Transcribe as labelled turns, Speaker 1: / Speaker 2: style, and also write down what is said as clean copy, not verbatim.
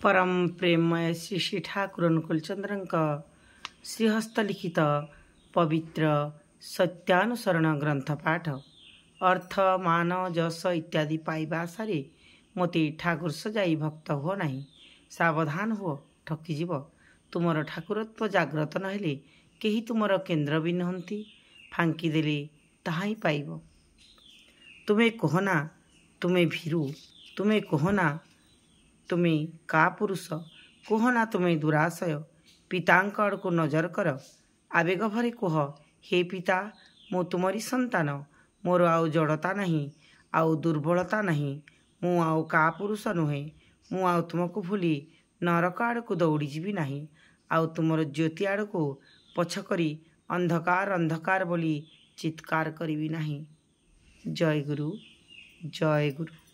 Speaker 1: परम प्रेममय श्री श्री ठाकुर अनुकूलचंद्र श्रीहस्तलिखित पवित्र सत्यानुसरण ग्रंथ पाठ अर्थ मान जस इत्यादि पाइबा आशारे मोती ठाकुर सजाई भक्त हुओ नहीं। सावधान हुओ ठकीजीव। तुमर ठाकुरत्व जाग्रत नहेले केही तुमर केन्द्र भी नहंती। फांकी देले ताहा ही पाइब। तुमे कहना तुमे भीरु, तुमे कहना तुमे का पुरुष, कहना तुमे दुराशय। पितांक आड़को नजर कर, आवेग भरे कह, हे पिता मु तुमरी संतान, मोर आउ जड़ता नहीं, आउ दुर्बलता नहीं, मु आउ का पुरुष नुहे, मु आउ तुमको भूली नरक आड़को दौड़ी जीवी नहीं, आउ तुमर ज्योति आड़को पछकरी अंधकार अंधकार बोली चित्कार करी नहीं। जय गुरु, जय गुरु।